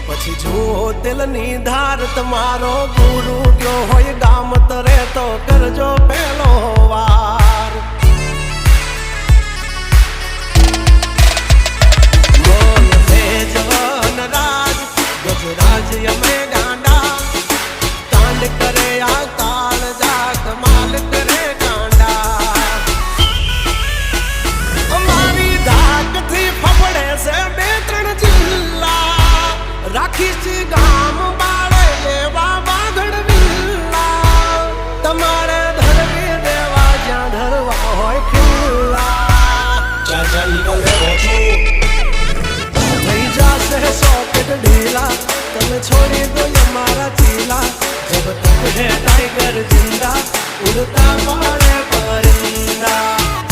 પછી જુઓ દિલની ધાર તમારો ગુરુ ગયો હોય ગામ તરે તો કરજો પેલો વાર બોલ ભેજવન રાજ ગજરાજ અમે ગાંડા કાંડ કરે આ કાળ જા કમાલ કરે ગાંડા અમારી ધાકથી ફફડે છે બે ત્રણ જિલ્લા રાખી ગામ બાળે એવા બાગડ વિલ્લા તમારે ધરવી દેવા જ્યાં ધરવા હોય ખિલ્લા થઈ જશે સોકેટ ઢીલા તમે છોડી દો અમારા ચીલા જબ તક હે ટાઈગર જિંદા ઉડતા પડે પરિંદા